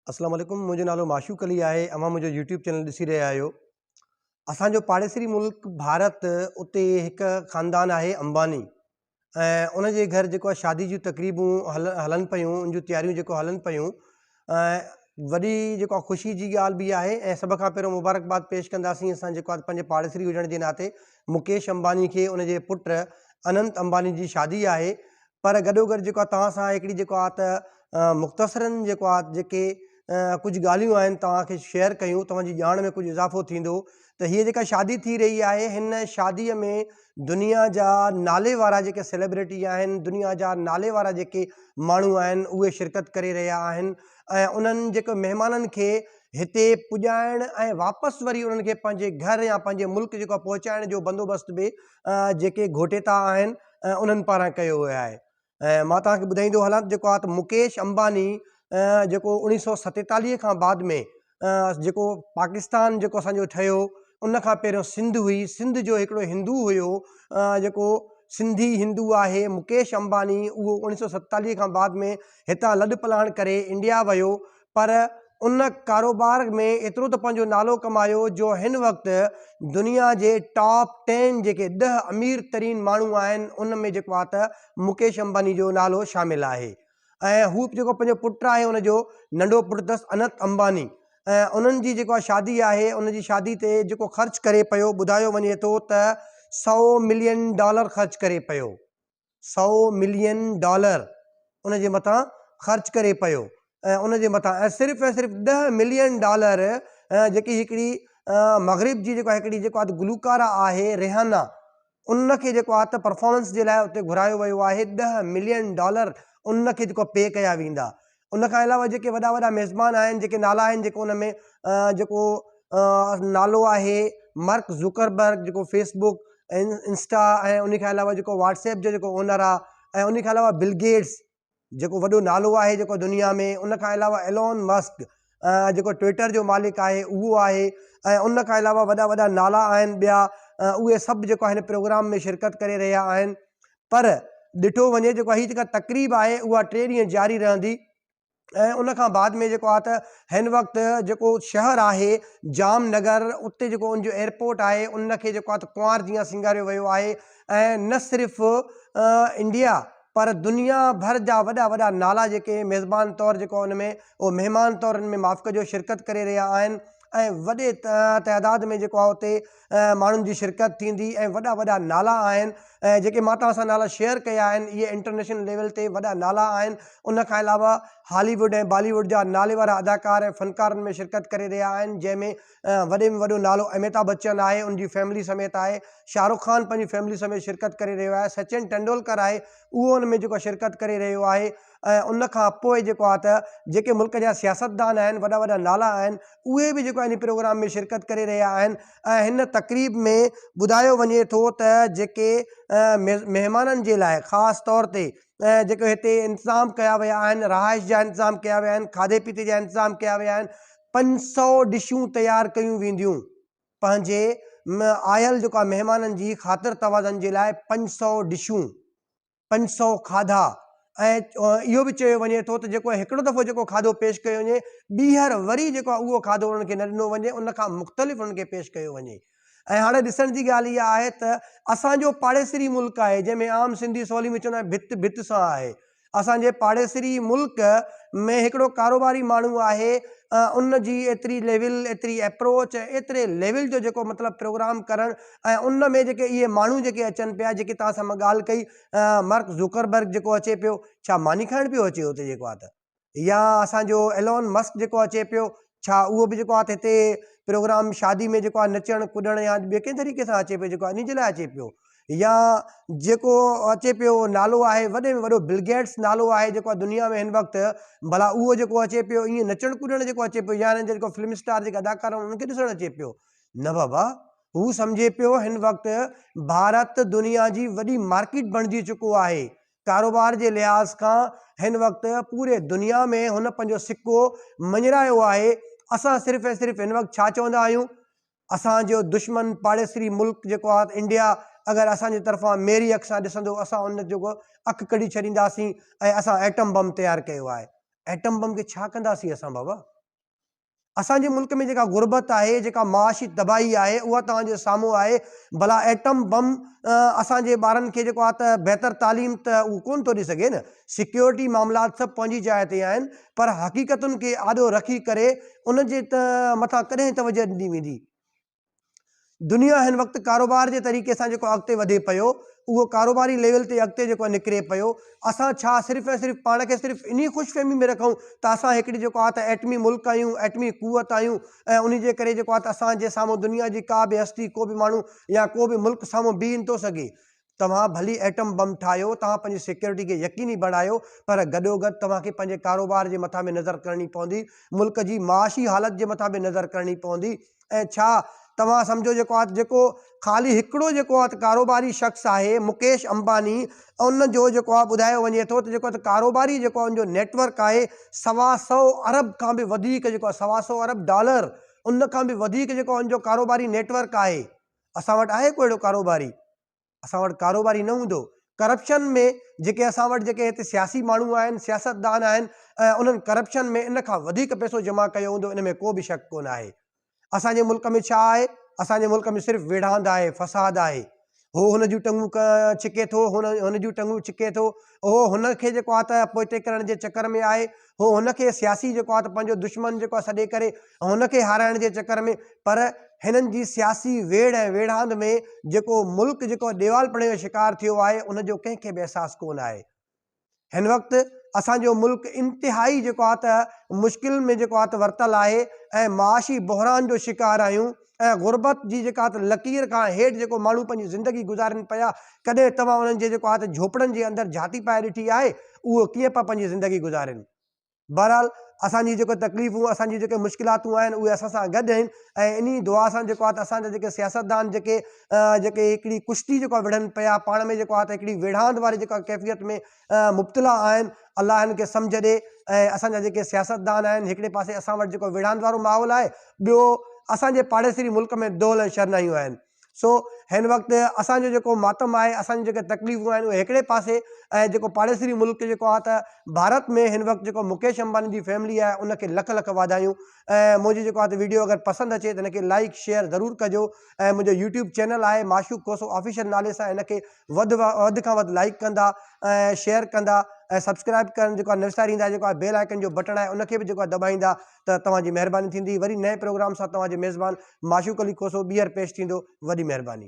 अस्सलाम वालेकुम। मुझो नालो माशूक अली है। अवां मुझो यूट्यूब चैनल ॾिसी रहिया आहियो। असांजो पाड़ेसरी मुल्क भारत, उते हिक ख़ानदान आहे अंबानी ऐं उन जे घर जेको आहे शादी जूं तक़रीबूं हलनि पियूं, उन जूं तयारियूं जेको हलनि पियूं। वॾी जेको आहे ख़ुशी जी ॻाल्हि बि आहे ऐं सभ खां पहिरियों मुबारकबाद पेश कंदासीं असां जेको आहे पंहिंजे पाड़ेसरी हुजण जे नाते मुकेश अंबानी खे, उन जे पुट अनंत अंबानी जी शादी आहे। पर गॾोगॾु जेको आहे तव्हां सां हिकिड़ी जेको आहे त मुख़्तसरनि जेको आहे जेके कुझु ॻाल्हियूं आहिनि तव्हांखे शेयर कयूं, तव्हांजी ॼाण में कुझु इज़ाफ़ो थींदो। त हीअ जेका शादी थी रही आहे, हिन शादीअ में दुनिया जा नाले वारा जेके सेलिब्रिटी आहिनि, दुनिया जा नाले वारा जेके माण्हू आहिनि, उहे शिरकत करे रहिया आहिनि ऐं उन्हनि जेके महिमाननि खे हिते पुॼाइण ऐं वापसि वरी उन्हनि खे पंहिंजे घर या पंहिंजे मुल्क जेको पहुचाइण जो बंदोबस्तु बि जेके घोटेता आहिनि उन्हनि पारां कयो वियो आहे। ऐं मां तव्हांखे ॿुधाईंदो हलां जेको आहे त मुकेश अंबानी जेको 1947 खां बाद में जेको पाकिस्तान जेको असांजो ठहियो, उन खां पहिरियों सिंध हुई। सिंध जो हिकिड़ो हिंदू हुयो जेको सिंधी हिंदू आहे मुकेश अंबानी, उहो 1947 खां बाद में हितां लॾ पलाण करे इंडिया वियो। पर उन कारोबार में एतिरो त पंहिंजो नालो कमायो जो हिन वक़्तु दुनिया जे टॉप 10 जेके 10 अमीर तरीन माण्हू आहिनि, उन में जेको आहे त मुकेश अंबानी जो नालो शामिलु आहे। ऐं हू जेको पंहिंजो पुटु आहे, उनजो नंढो पुटु अथसि अनंत अंबानी, ऐं उन्हनि जी जेको शादी आहे, उन जी शादी ते जेको ख़र्चु करे पियो, ॿुधायो वञे थो त $100 मिलियन ख़र्चु करे पियो। $100 मिलियन उन जे मथां ख़र्चु करे पियो ऐं उन जे मथां ऐं सिर्फ़ु $10 मिलियन जेकी हिकिड़ी मग़रिब जी जेको हिकिड़ी जेको आहे गुलूकारा आहे रिहाना, उनखे जेको आहे त परफॉर्मेंस जे लाइ उते घुरायो वियो आहे। $10 मिलियन उनखे जेको पे कया वेंदा। उन खां अलावा जेके वॾा वॾा मेज़बान आहिनि, जेके नाला आहिनि, जेको उन में जेको नालो आहे मार्क ज़ुकरबर्ग, जेको फेसबुक ऐं इंस्टा ऐं उन खां अलावा जेको व्हाट्सएप जो जेको ओनर आहे, ऐं उन खां अलावा बिल गेट्स जेको वॾो नालो आहे जेको दुनिया में, उन खां अलावा एलोन मस्क जेको ट्विटर जो मालिक आहे, उहो आहे। ऐं उन खां अलावा वॾा वॾा नाला आहिनि ॿिया, उहे सभु जेको हिन प्रोग्राम में शिरकत करे रहिया आहिनि। पर ॾिठो वञे जेको हीअ जेका तक़रीब आहे, उहा 3 ॾींहं जारी रहंदी ऐं उन खां बाद में जेको आहे त हिन वक़्तु जेको शहर आहे जामनगर, उते जेको उनजो एयरपोर्ट आहे, उनखे जेको आहे त कुंवार जीअं सिंगारियो वियो आहे। ऐं न सिर्फ़ु इंडिया पर दुनिया भर जा वॾा वॾा नाला जेके मेज़बान तौरु जेको उन में उहो महिमान तौरु में माफ़ कजो शिरकत करे रहिया आहिनि ऐं वॾे तइदाद में जेको आहे उते माण्हुनि जी शिरकत थींदी ऐं वॾा वॾा नाला आहिनि ऐं जेके मां तव्हां सां नाला शेयर कया आहिनि, इहे इंटरनेशनल लेवल ते वॾा नाला आहिनि। उन खां अलावा हॉलीवुड ऐं बॉलीवुड जा नाले वारा अदाकार ऐं फ़नकारनि में शिरकत करे रहिया आहिनि, जंहिंमें वॾे में वॾो नालो अमिताभ बच्चन आहे, उनजी फैमिली समेत आहे। शाहरुख ख़ान पंहिंजी फैमिली समेत शिरकत करे रहियो आहे। सचिन तेंदुलकर आहे, उहो उन में जेको शिरकत करे रहियो आहे। ऐं उन खां पोइ जेको आहे त जेके मुल्क जा सियासतदान आहिनि, वॾा वॾा नाला आहिनि, उहे बि जेको इन प्रोग्राम में शिरकत करे रहिया आहिनि। ऐं हिन तक़रीब में ॿुधायो वञे थो त जेके महिमाननि जे लाइ ख़ासि तौर ते जेके हिते इंतज़ाम कया विया आहिनि, रहाइश जा इंतज़ाम कया विया आहिनि, खाधे पीते जा इंतज़ाम कया विया आहिनि। 500 डिशूं तयारु कयूं वेंदियूं पंहिंजे आयल जेको आहे महिमाननि जी ख़ातिर तवाज़न जे लाइ। 500 डिशूं, 500 खाधा। ऐं इहो बि चयो वञे थो त जेको हिकिड़ो दफ़ो जेको खाधो पेश कयो वञे, ॿीहर वरी जेको आहे उहो खाधो उन्हनि खे न ॾिनो वञे, उन खां मुख़्तलिफ़ उन्हनि खे पेश कयो वञे। ऐं हाणे ॾिसण जी ॻाल्हि इहा आहे त असांजो पाड़ेसरी मुल्क आहे, जंहिंमें आम सिंधी सवली में चवंदा आहिनि भित भित सां आहे। असांजे पाड़ेसरी मुल्क में हिकिड़ो कारोबारी माण्हू आहे, उन जी एतिरी लेवल, एतिरी अप्रोच ऐं एतिरे लेवल जो जेको मतिलबु प्रोग्राम करणु ऐं उन में जेके इहे माण्हू जेके अचनि पिया, जेके तव्हां सां मां ॻाल्हि कई, मार्क ज़ुकरबर्ग जेको अचे पियो, छा मानी खाइण पियो अचे हुते जेको आहे त, या असांजो एलोन मस्क जेको अचे पियो, छा उहो बि जेको आहे त हिते प्रोग्राम शादी में जेको आहे नचणु कुॾणु या ॿिए कंहिं तरीक़े सां अचे पियो, जेको आहे इन जे लाइ अचे पियो। या जेको अचे पियो नालो आहे वॾे में वॾो बिल गेट्स नालो आहे जेको आहे दुनिया में हिन वक़्तु, भला उहो जेको अचे पियो ईअं नचणु कुॾणु जेको अचे पियो, या हिननि जेको फिल्म स्टार जेके अदाकार आहिनि उन्हनि खे ॾिसणु अचे पियो? न बाबा, हू सम्झे पियो हिन वक़्तु भारत दुनिया जी वॾी मार्केट बणिजी चुको आहे। कारोबार जे लिहाज़ खां हिन वक़्तु पूरे दुनिया में हुन पंहिंजो सिक्को मञरायो आहे। असां सिर्फ़ु ऐं सिर्फ़ु हिन वक़्तु छा चवंदा आहियूं, असांजो दुश्मन पाड़ेसरी मुल्क जेको आहे इंडिया, अगरि असांजे तरफ़ां मेरी अख सां ॾिसंदो, असां उन जेको अखि कढी छॾींदासीं ऐं असां एटम बम तयारु कयो आहे। एटम बम खे छा कंदासीं असां बाबा? असांजे मुल्क में जेका गुरबत आहे, जेका माशी तबाही आहे, उहा तव्हांजे साम्हूं आहे। भला एटम बम असांजे ॿारनि खे जेको आहे त बहितर तालीम त उहो कोन थो ॾेई सघे न। सिक्योरिटी मामलात सभु पंहिंजी जाइ ते आहिनि, पर हक़ीक़तुनि खे आॾो रखी करे उन जे मथां कॾहिं तवजह ॾिनी वेंदी? दुनिया हिन वक़्तु कारोबार जे तरीक़े सां जेको अॻिते वधे पियो, उहो कारोबारी लेवल ते अॻिते जेको निकिरे पियो। असां छा सिर्फ़ु ऐं सिर्फ़ु पाण खे सिर्फ़ु इन ख़ुशफ़हमी में रखूं त असां हिकिड़ी जेको आहे त एटमी मुल्क आहियूं, एटमी क़ुवत आहियूं, ऐं उन जे करे जेको आहे त असांजे साम्हूं दुनिया जी का बि हस्ती, को बि माण्हू या को बि मुल्क साम्हूं बीह नथो सघे। तव्हां भली एटम बम ठाहियो, तव्हां पंहिंजी सिक्योरिटी खे यकीनी बढ़ायो, पर गॾोगॾु तव्हांखे पंहिंजे कारोबार जे मथां बि नज़र करणी पवंदी, मुल्क जी माशी हालत जे मथां बि नज़र करणी पवंदी। ऐं छा तव्हां सम्झो जेको आहे जेको ख़ाली हिकिड़ो जेको आहे त कारोबारी शख़्स आहे मुकेश अंबानी, उन जो जेको आहे ॿुधायो वञे थो त जेको आहे त कारोबारी जेको आहे उनजो नेटवर्क आहे 125 अरब खां बि वधीक, जेको आहे 125 अरब डॉलर, उन खां बि वधीक जेको आहे उनजो कारोबारी नेटवर्क आहे। असां वटि आहे को अहिड़ो कारोबारी? असां वटि कारोबारी न हूंदो। करप्शन में जेके असां वटि जेके हिते सियासी माण्हू आहिनि, सियासतदान आहिनि, ऐं उन्हनि करप्शन में इन खां वधीक पैसो जमा कयो हूंदो, इन में को बि शक कोन आहे। असांजे मुल्क में छा आहे? असांजे मुल्क में सिर्फ़ु विढ़ांद आहे, फ़साद आहे। हो हुन जूं टंगूं छिके थो, हुन जूं टंगूं छिके थो, उहो हुनखे जेको आहे त पोइते करण जे चकर में आहे, हो हुनखे सियासी जेको आहे त पंहिंजो दुश्मन जेको आहे सॾे करे हुनखे हाराइण जे चकर में। पर हिननि जी सियासी वेड़ ऐं वेढ़ांद में जेको मुल्क जेको देवालपणे जो शिकार थियो आहे, उनजो कंहिंखे बि अहसासु कोन आहे। हिन वक़्तु असांजो मुल्क इंतिहाई जेको आहे त मुश्किल में जेको आहे त वरतल आहे, ऐं माशी बहिरान जो शिकार आहियूं, ऐं गुरबत जी जेका त लकीर खां हेठि जेको माण्हू पंहिंजी ज़िंदगी गुज़ारनि पिया। कॾहिं तव्हां उन्हनि जे जेको आहे त झोपड़नि जे अंदरि झाती पाए ॾिठी आहे, उहो कीअं पिया पंहिंजी ज़िंदगी गुज़ारनि? बहरहाल असांजी जेको तकलीफ़ूं, असांजी जेके मुश्किलातूं आहिनि, उहे असां सां गॾु आहिनि, ऐं इन दुआ सां जेको आहे त असांजा जेके सियासतदान जेके हिकिड़ी कुश्ती जेको आहे विढ़नि पिया पाण में, जेको आहे त हिकिड़ी विढ़ांद वारी जेका कैफ़ियत में मुब्तला आहिनि, अलाह हिन खे सम्झ ॾे। ऐं असांजा जेके सियासतदान आहिनि, हिकिड़े पासे असां वटि जेको विढ़ांद वारो माहौल आहे, ॿियो असांजे पाड़ेसरी मुल्क में दौल ऐं शरनाइयूं आहिनि। सो हिन वक़्तु असांजो जेको मातम आहे, असांजी जेके तकलीफ़ूं आहिनि, उहे हिकिड़े पासे, ऐं जेको पाड़ेसरी मुल्क जेको आहे त भारत में हिन वक़्तु जेको मुकेश अंबानी जी फैमिली आहे, उनखे लख लख वाधायूं। ऐं मुंहिंजी जेको आहे त वीडियो अगरि पसंदि अचे त हिनखे लाइक शेयर ज़रूरु कजो। ऐं मुंहिंजो यूट्यूब चैनल आहे माशूक कोसो ऑफिशियल नाले सां, हिनखे वधि खां वधि लाइक कंदा ऐं शेयर कंदा ऐं सब्सक्राइब करणु जेको आहे न विसारींदा। जेको आहे बेल आइकन जो बटण आहे, उनखे बि जेको आहे दॿाईंदा त तव्हांजी महिरबानी थींदी। वरी नए प्रोग्राम सां तव्हांजे मेज़बान माशूक अली कोसो ॿीहर पेश थींदो। वॾी महिरबानी।